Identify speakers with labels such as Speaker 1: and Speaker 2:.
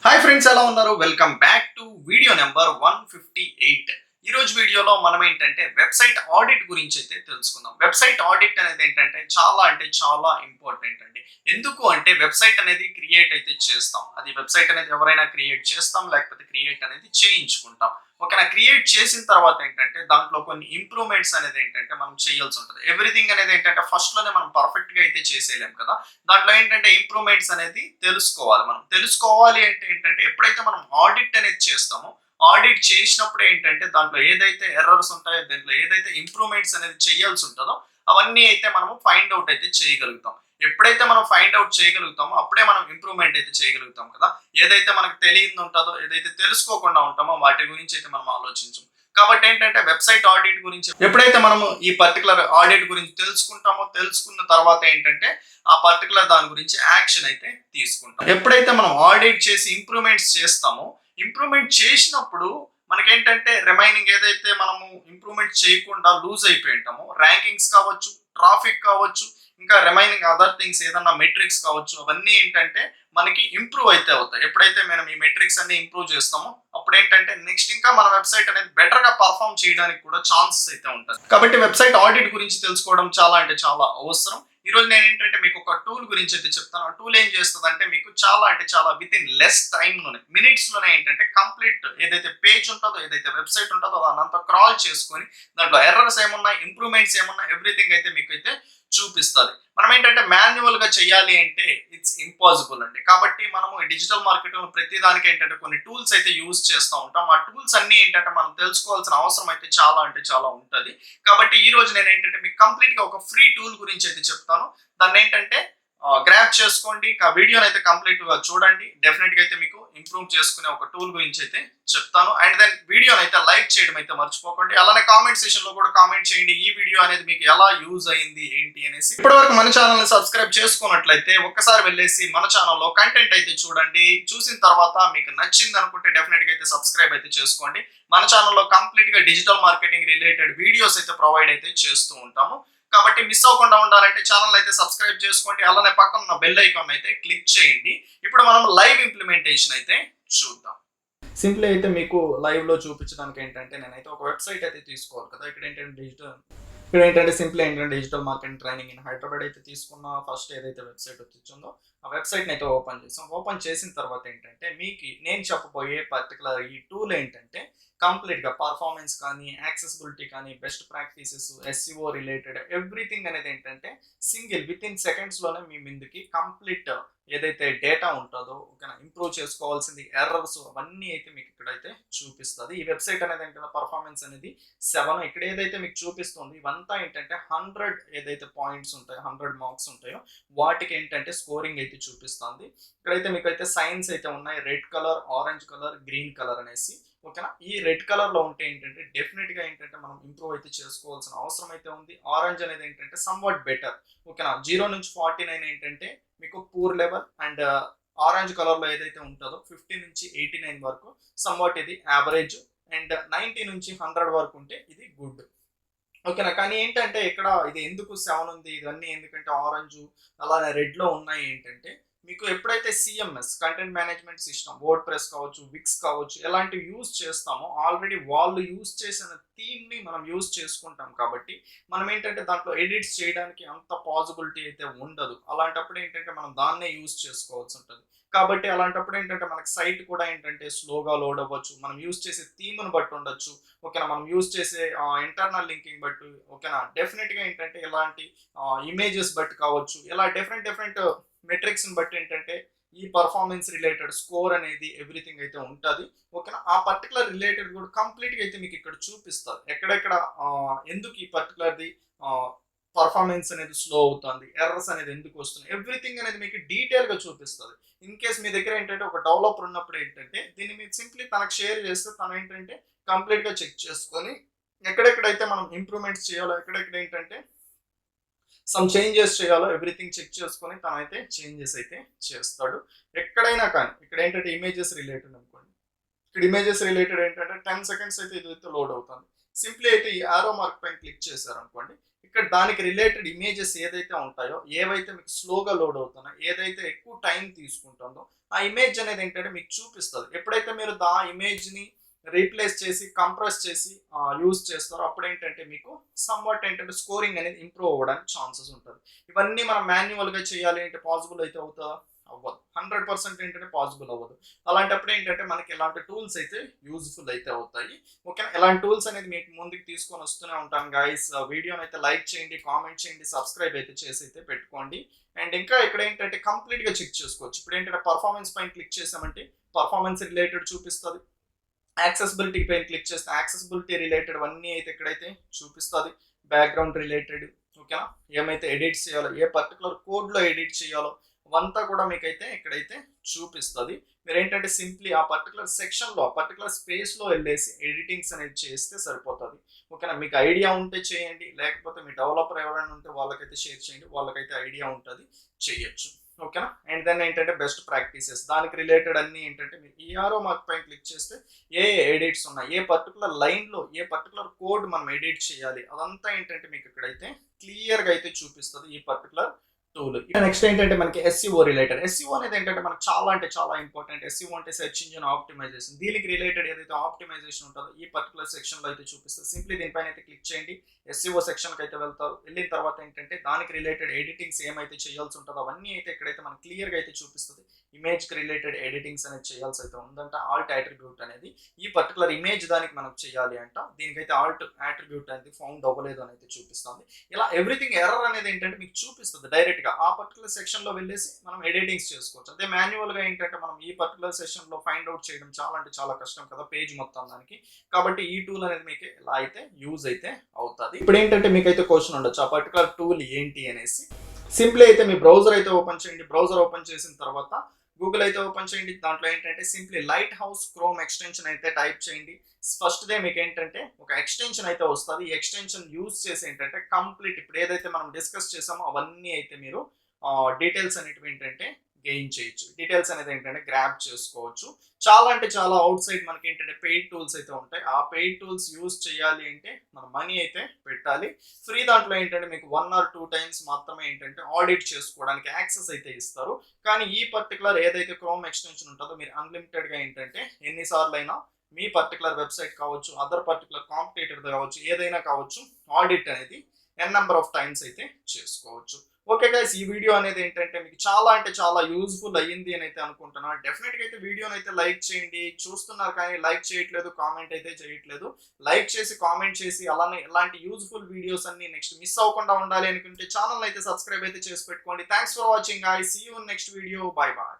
Speaker 1: Hi friends, ఎలా ఉన్నారు? Welcome back to video number 158. ఈ రోజు వీడియోలో మనం ఏంటంటే వెబ్సైట్ ఆడిట్ గురించి అయితే తెలుసుకుందాం. వెబ్సైట్ ఆడిట్ అనేది ఏంటంటే చాలా ఇంపార్టెంట్ అండి. ఎందుకు అంటే వెబ్సైట్ అనేది క్రియేట్ అయితే చేస్తాం. అది వెబ్సైట్ అనేది ఎవరైనా క్రియేట్ చేస్తాం, లేకపోతే క్రియేట్ అనేది చేయించుకుంటాం. ఓకేనా? క్రియేట్ చేసిన తర్వాత ఏంటంటే దాంట్లో కొన్ని ఇంప్రూవ్మెంట్స్ అనేది ఏంటంటే మనం చేయాల్సి ఉంటుంది. ఎవ్రీథింగ్ అనేది ఏంటంటే ఫస్ట్ లోనే మనం పర్ఫెక్ట్ గా అయితే చేసేయలేం కదా. దాంట్లో ఏంటంటే ఇంప్రూవ్మెంట్స్ అనేది తెలుసుకోవాలి. మనం తెలుసుకోవాలి అంటే ఏంటంటే ఎప్పుడైతే మనం ఆడిట్ అనేది చేస్తామో, ఆడిట్ చేసినప్పుడు ఏంటంటే దాంట్లో ఏదైతే ఎర్రర్స్ ఉంటాయో, దాంట్లో ఏదైతే ఇంప్రూవ్మెంట్స్ అనేది చేయాల్సి ఉంటుందో అవన్నీ అయితే మనము ఫైండ్ అవుట్ అయితే చేయగలుగుతాం. ఎప్పుడైతే మనం ఫైండ్ అవుట్ చేయగలుగుతామో అప్పుడే మనం ఇంప్రూవ్మెంట్ అయితే చేయగలుగుతాం కదా. ఏదైతే మనకు తెలియదు ఉంటుందో, ఏదైతే తెలుసుకోకుండా ఉంటామో వాటి గురించి అయితే మనం ఆలోచించం. కాబట్టి ఏంటంటే వెబ్సైట్ ఆడిట్ గురించి ఎప్పుడైతే మనము ఈ పర్టికులర్ ఆడిట్ గురించి తెలుసుకుంటామో, తెలుసుకున్న తర్వాత ఏంటంటే ఆ పర్టికులర్ దాని గురించి యాక్షన్ అయితే తీసుకుంటాం. ఎప్పుడైతే మనం ఆడిట్ చేసి ఇంప్రూవ్మెంట్స్ చేస్తామో, ఇంప్రూవ్మెంట్ చేసినప్పుడు మనకేంటంటే రిమైనింగ్ ఏదైతే మనము ఇంప్రూవ్మెంట్ చేయకుండా లూజ్ అయిపోయి ఉంటామో, ర్యాంకింగ్స్ కావచ్చు, ట్రాఫిక్ కావచ్చు, ఇంకా రిమైనింగ్ అదర్ థింగ్స్ ఏదన్నా మెట్రిక్స్ కావచ్చు, అవన్నీ ఏంటంటే మనకి ఇంప్రూవ్ అయితే అవుతాయి. ఎప్పుడైతే మనం ఈ మెట్రిక్స్ అన్ని ఇంప్రూవ్ చేస్తామో అప్పుడు ఏంటంటే నెక్స్ట్ ఇంకా మన వెబ్సైట్ అనేది బెటర్ గా పర్ఫామ్ చేయడానికి కూడా ఛాన్సెస్ అయితే ఉంటుంది. కాబట్టి వెబ్సైట్ ఆడిట్ గురించి తెలుసుకోవడం చాలా అవసరం. ఈ రోజు నేను ఏంటంటే మీకు ఒక టూల్ గురించి అయితే చెప్తాను. ఆ టూల్ ఏం చేస్తుంది అంటే మీకు చాలా విత్ ఇన్ లెస్ టైమ్ లోనే, మినిట్స్ లోనే ఏంటంటే కంప్లీట్ ఏదైతే పేజ్ ఉంటుందో, ఏదైతే వెబ్సైట్ ఉంటుందో దానంతా క్రాల్ చేసుకొని దాంట్లో ఎర్రర్స్ ఏమున్నా, ఇంప్రూవ్మెంట్స్ ఏమున్నా ఎవ్రీథింగ్ అయితే మీకు అయితే చూపిస్తుంది. మనం ఏంటంటే మాన్యువల్ గా చేయాలి అంటే ఇట్స్ ఇంపాసిబుల్ అండి. కాబట్టి మనము డిజిటల్ మార్కెటింగ్ ప్రతి దానికి ఏంటంటే కొన్ని టూల్స్ అయితే యూజ్ చేస్తూ ఉంటాం. ఆ టూల్స్ అన్ని ఏంటంటే మనం తెలుసుకోవాల్సిన అవసరం అయితే చాలా ఉంటుంది. కాబట్టి ఈ రోజు నేను ఏంటంటే మీకు కంప్లీట్ గా ఒక ఫ్రీ టూల్ గురించి అయితే చెప్తాను. దాన్ని ఏంటంటే గ్రాప్ చేసుకోండి. ఆ వీడియోని అయితే కంప్లీట్ గా చూడండి. డెఫినెట్ గా అయితే మీకు ఇంప్రూవ్ చేసుకునే ఒక టూల్ గురించి అయితే చెప్తాను. అండ్ దెన్ వీడియోని అయితే లైక్ చేయడం అయితే మర్చిపోకండి. అలానే కామెంట్ సెక్షన్ లో కూడా కామెంట్ చేయండి ఈ వీడియో అనేది మీకు ఎలా యూజ్ అయింది ఏంటి అనేసి. ఇప్పటివరకు మన ఛానల్ ని సబ్స్క్రైబ్ చేసుకున్నట్లయితే ఒక్కసారి వెళ్ళేసి మన ఛానల్లో కంటెంట్ అయితే చూడండి. చూసిన తర్వాత మీకు నచ్చింది అనుకుంటే డెఫినెట్ గా అయితే సబ్స్క్రైబ్ అయితే చేసుకోండి. మన ఛానల్లో కంప్లీట్ గా డిజిటల్ మార్కెటింగ్ రిలేటెడ్ వీడియోస్ అయితే ప్రొవైడ్ అయితే చేస్తూ ఉంటాము. కాబట్టి మిస్ అవ్వకుండా ఉండాలంటే ఛానల్ అయితే సబ్స్క్రైబ్ చేసుకోండి. అలానే పక్కన ఉన్న బెల్ ఐకాన్ అయితే క్లిక్ చేయండి. ఇప్పుడు మనం లైవ్ ఇంప్లిమెంటేషన్ అయితే చూద్దాం. సింపుల్ అయితే మీకు లైవ్ లో చూపించడానికి ఏంటంటే నేనైతే ఒక వెబ్సైట్ అయితే తీసుకోవాలి కదా. ఇక్కడ ఏంటంటే సింపుల్ ఏంటంటే digital marketing training in Hyderabad అయితే తీసుకున్న ఫస్ట్ ఏదైతే వెబ్సైట్ వచ్చిందో ఆ వెబ్సైట్ అయితే ఓపెన్ చేసాం. ఓపెన్ చేసిన తర్వాత ఏంటంటే మీకు నేను చెప్పబోయే పర్టికులర్ ఈ టూల్ ఏంటంటే కంప్లీట్ గా పర్ఫార్మెన్స్ కానీ, యాక్సెసిబిలిటీ కానీ, best practices, SEO related everything అనేది ఏంటంటే సింగిల్ విత్ ఇన్ సెకండ్స్ లోనే మీ ముందుకి కంప్లీట్ ఏదైతే డేటా ఉంటుందో, ఓకేనా, ఇంప్రూవ్ చేసుకోవాల్సింది ఎర్రర్స్ అవన్నీ అయితే మీకు ఇక్కడైతే చూపిస్తుంది. ఈ వెబ్సైట్ అనేది ఏంటంటే పర్ఫార్మెన్స్ అనేది 7 ఇక్కడ ఏదైతే మీకు చూపిస్తుంది ఇవంతా ఏంటంటే 100 ఏదైతే పాయింట్స్ ఉంటాయో, 100 మార్క్స్ ఉంటాయో వాటికి ఏంటంటే స్కోరింగ్ అయితే చూపిస్తుంది. ఇక్కడైతే మీకు అయితే సైన్స్ అయితే ఉన్నాయి, red colour, orange colour, green colour అనేసి. ఓకేనా, ఈ రెడ్ కలర్ లో ఉంటే ఏంటంటే డెఫినెట్ గా ఏంటంటే మనం ఇంప్రూవ్ అయితే చేసుకోవాల్సిన అవసరం అయితే ఉంది. ఆరెంజ్ అనేది ఏంటంటే సమ్వాట్ బెటర్. ఓకేనా, 0 నుంచి 49 ఏంటంటే మీకు poor level. And orange colour లో ఏదైతే ఉంటుందో 50 నుంచి 89 వరకు సమ్వాట్ ఇది యావరేజ్. అండ్ 90 నుంచి 100 వరకు ఉంటే ఇది గుడ్. ఓకేనా, కానీ ఏంటంటే ఇక్కడ ఇది ఎందుకు 7 ఉంది, ఇవన్నీ ఎందుకంటే ఆరెంజ్ అలానే రెడ్ లో ఉన్నాయి ఏంటంటే మీకు ఎప్పుడైతే CMS content management system, word press కావచ్చు, విక్స్ కావచ్చు, ఎలాంటివి యూజ్ చేస్తామో ఆల్రెడీ వాళ్ళు యూజ్ చేసిన థీమ్ ని మనం యూజ్ చేసుకుంటాం. కాబట్టి మనం ఏంటంటే దాంట్లో ఎడిట్స్ చేయడానికి అంత పాసిబిలిటీ అయితే ఉండదు. అలాంటప్పుడు ఏంటంటే మనం దాన్నే యూజ్ చేసుకోవాల్సి ఉంటుంది. కాబట్టి అలాంటప్పుడు ఏంటంటే మనకి సైట్ కూడా ఏంటంటే స్లోగా లోడ్ అవ్వచ్చు. మనం యూజ్ చేసే థీమ్ను బట్టి ఉండొచ్చు. ఓకేనా, మనం యూజ్ చేసే ఇంటర్నల్ లింకింగ్ బట్టి, ఓకేనా, డెఫినెట్ గా ఏంటంటే ఇలాంటి ఇమేజెస్ బట్టి కావచ్చు, ఇలా డిఫరెంట్ మెట్రిక్స్ బట్టి ఏంటంటే ఈ పర్ఫార్మెన్స్ రిలేటెడ్ స్కోర్ అనేది ఎవ్రీథింగ్ అయితే ఉంటుంది. ఓకేనా, ఆ పర్టికులర్ రిలేటెడ్ కూడా కంప్లీట్ గా అయితే మీకు ఇక్కడ చూపిస్తారు. ఎక్కడెక్కడ ఎందుకు ఈ పర్టికులర్ది పర్ఫార్మెన్స్ అనేది స్లో అవుతుంది, ఎర్రర్స్ అనేది ఎందుకు వస్తుంది, ఎవ్రీథింగ్ అనేది మీకు డీటెయిల్ గా చూపిస్తుంది. ఇన్ కేస్ మీ దగ్గర ఏంటంటే ఒక డెవలపర్ ఉన్నప్పుడు ఏంటంటే దీన్ని మీరు సింప్లీ తనకు షేర్ చేస్తే తను ఏంటంటే కంప్లీట్ గా చెక్ చేసుకొని ఎక్కడెక్కడైతే మనం ఇంప్రూవ్మెంట్స్ చేయాలో, ఎక్కడెక్కడ ఏంటంటే సమ్ చేంజెస్ చేయాలో ఎవ్రీథింగ్ చెక్ చేసుకొని తనైతే చేంజెస్ అయితే చేస్తాడు. ఎక్కడైనా కానీ ఇక్కడ ఏంటంటే ఇమేజెస్ రిలేటెడ్ అనుకోండి, ఇక్కడ ఇమేజెస్ రిలేటెడ్ ఏంటంటే 10 సెకండ్స్ అయితే ఇదైతే లోడ్ అవుతుంది. సింప్లీ అయితే ఈ ఆరో మార్క్ పైన క్లిక్ చేశారు అనుకోండి, ఇక్కడ దానికి రిలేటెడ్ ఇమేజెస్ ఏదైతే ఉంటాయో, ఏవైతే మీకు స్లోగా లోడ్ అవుతున్నాయో, ఏదైతే ఎక్కువ టైం తీసుకుంటుందో ఆ ఇమేజ్ అనేది ఏంటంటే మీకు చూపిస్తుంది. ఎప్పుడైతే మీరు ఆ ఇమేజ్ని రీప్లేస్ చేసి కంప్రెస్ చేసి యూజ్ చేస్తారో అప్పుడు ఏంటంటే మీకు సమ్వాట్ ఏంటంటే స్కోరింగ్ అనేది ఇంప్రూవ్ అవ్వడానికి ఛాన్సెస్ ఉంటుంది. ఇవన్నీ మనం మాన్యువల్గా చేయాలి అంటే పాసిబుల్ అయితే అవుతుందా? అవ్వదు. 100% ఏంటంటే పాసిబుల్ అవ్వదు. అలాంటప్పుడు ఏంటంటే మనకి ఇలాంటి టూల్స్ అయితే యూజ్ఫుల్ అయితే అవుతాయి. ఓకేనా? ఇలాంటి టూల్స్ అనేది మీకు ముందుకు తీసుకొని వస్తూనే ఉంటాను గైస్. వీడియోని అయితే లైక్ చేయండి, కామెంట్ చేయండి, సబ్స్క్రైబ్ అయితే చేసి అయితే పెట్టుకోండి. అండ్ ఇంకా ఇక్కడ ఏంటంటే కంప్లీట్గా చెక్ చేసుకోవచ్చు. ఇప్పుడు ఏంటంటే పర్ఫార్మెన్స్ పైన క్లిక్ చేసామంటే పర్ఫార్మెన్స్ రిలేటెడ్ చూపిస్తుంది. యాక్సెసిబిలిటీ పైన క్లిక్ చేస్తే యాక్సెసిబిలిటీ రిలేటెడ్ అన్నీ అయితే ఇక్కడైతే చూపిస్తుంది. బ్యాక్గ్రౌండ్ రిలేటెడ్, ఓకేనా, ఏమైతే ఎడిట్ చేయాలో, ఏ పర్టికులర్ కోడ్లో ఎడిట్ చేయాలో అవంతా కూడా మీకైతే ఇక్కడైతే చూపిస్తుంది. మీరు ఏంటంటే సింప్లీ ఆ పర్టికులర్ సెక్షన్లో, ఆ పర్టికులర్ స్పేస్లో వెళ్ళేసి ఎడిటింగ్స్ అనేది చేస్తే సరిపోతుంది. ఓకేనా? మీకు ఐడియా ఉంటే చేయండి, లేకపోతే మీ డెవలపర్ ఎవరైనా ఉంటే వాళ్ళకైతే షేర్ చేయండి, వాళ్ళకైతే ఐడియా ఉంటుంది, చేయొచ్చు. ఓకేనా? అండ్ దెన్ ఏంటంటే బెస్ట్ ప్రాక్టీసెస్ దానికి రిలేటెడ్ అన్ని ఏంటంటే మీరు ఈఆర్ఓ మార్క్ పైన క్లిక్ చేస్తే ఏ ఎడిట్స్ ఉన్నాయి, ఏ పర్టికులర్ లైన్లో ఏ పర్టికులర్ కోడ్ మనం ఎడిట్ చేయాలి, అదంతా ఏంటంటే మీకు ఇక్కడైతే క్లియర్గా అయితే చూపిస్తుంది ఈ పర్టికులర్ టూల్. నెక్స్ట్ ఏంటంటే మనకి ఎస్ఈఓ రిలేటెడ్. ఎస్ఈఓ అనేది ఏంటంటే మనకు చాలా అంటే చాలా ఇంపార్టెంట్. ఎస్ఈఓ అంటే సెర్చ్ ఇంజిన్ ఆప్టిమైజేషన్. దీనికి రిలేటెడ్ ఏదైతే ఆప్టిమైజేషన్ ఉంటుందో ఈ పర్టికులర్ సెక్షన్లో అయితే చూపిస్తుంది. సింప్లీ దీనిపైన అయితే క్లిక్ చేయండి, ఎస్ఈఓ సెక్షన్కి అయితే వెళ్తారు. వెళ్ళిన తర్వాత ఏంటంటే దానికి రిలేటెడ్ ఎడిటింగ్స్ ఏమైతే చేయాల్సి ఉంటుందో అవన్నీ అయితే ఇక్కడైతే మనకి క్లియర్గా అయితే చూపిస్తుంది. ఇమేజ్కి రిలేటెడ్ ఎడిటింగ్స్ అనేది చేయాల్సి అయితే ఉందంట. ఆల్ట్ అట్రిబ్యూట్ అనేది ఈ పర్టికులర్ ఇమేజ్ దానికి మనం చేయాలి అంట. దీనికైతే ఆల్ట్ అట్రిబ్యూట్ అనేది ఫౌండ్ అవ్వలేదు అని అయితే చూపిస్తుంది. ఇలా ఎవ్రీథింగ్ ఎర్రర్ అనేది ఏంటంటే మీకు చూపిస్తుంది డైరెక్ట్ గా. ఆ పర్టికులర్ సెక్షన్ లో వెళ్ళేసి మనం ఎడిటింగ్స్ చేసుకోవచ్చు. అదే మాన్యువల్ గా ఏంటంటే మనం ఈ పర్టికులర్ సెక్షన్ లో ఫైండ్ అవుట్ చేయడం చాలా అంటే చాలా కష్టం కదా పేజ్ మొత్తం దానికి. కాబట్టి ఈ టూల్ అనేది మీకు ఇలా అయితే యూజ్ అయితే అవుతుంది. ఇప్పుడు ఏంటంటే మీకైతే క్వశ్చన్ ఉండొచ్చు, ఆ పర్టికులర్ టూల్ ఏంటి అనేసి. సింప్లీ అయితే మీ బ్రౌజర్ అయితే ఓపెన్ చేయండి. బ్రౌజర్ ఓపెన్ చేసిన తర్వాత గూగుల్ అయితే ఓపెన్ చేయండి. దాంట్లో ఏంటంటే simply light house chrome extension అయితే టైప్ చేయండి. ఫస్ట్ దే మీకు ఏంటంటే ఒక ఎక్స్టెన్షన్ అయితే వస్తుంది. ఈ ఎక్స్టెన్షన్ యూజ్ చేసి ఏంటంటే కంప్లీట్ ఇప్పుడు ఏదైతే మనం డిస్కస్ చేసామో అవన్నీ అయితే మీరు డీటెయిల్స్ అనేటివి ఏంటంటే గెయిన్ చేయొచ్చు. డీటెయిల్స్ అనేది ఏంటంటే గ్రాప్ చేసుకోవచ్చు. చాలా అంటే చాలా అవుట్ సైడ్ మనకి ఏంటంటే పెయిడ్ టూల్స్ అయితే ఉంటాయి. ఆ పెయిడ్ టూల్స్ యూజ్ చేయాలి అంటే మనం మనీ అయితే పెట్టాలి. ఫ్రీ దాంట్లో ఏంటంటే మీకు 1 or 2 times మాత్రమే ఏంటంటే ఆడిట్ చేసుకోవడానికి యాక్సెస్ అయితే ఇస్తారు. కానీ ఈ పర్టికులర్ ఏదైతే క్రోమ్ ఎక్స్టెన్షన్ ఉంటుందో మీరు అన్లిమిటెడ్గా ఏంటంటే ఎన్నిసార్లు అయినా మీ పర్టికులర్ వెబ్సైట్ కావచ్చు, అదర్ పర్టికులర్ కాంపిటేటర్ కావచ్చు, ఏదైనా కావచ్చు, ఆడిట్ అనేది ఎన్ నెంబర్ ఆఫ్ టైమ్స్ అయితే చేసుకోవచ్చు. ఓకే గైస్, ఈ వీడియో అనేది ఏంటంటే మీకు చాలా అంటే చాలా యూజ్ఫుల్ అయ్యింది అని అయితే అనుకుంటున్నాను. డెఫినెట్గా అయితే వీడియోని అయితే లైక్ చేయండి. చూస్తున్నారు కానీ లైక్ చేయట్లేదు, కామెంట్ అయితే చేయట్లేదు. లైక్ చేసి కామెంట్ చేసి అలానే ఇలాంటి యూజ్ఫుల్ వీడియోస్ అన్ని నెక్స్ట్ మిస్ అవ్వకుండా ఉండాలి అనుకుంటే ఛానల్ అయితే సబ్స్క్రైబ్ అయితే చేసి పెట్టుకోండి. Thanks for watching. I see you next video. Bye bye.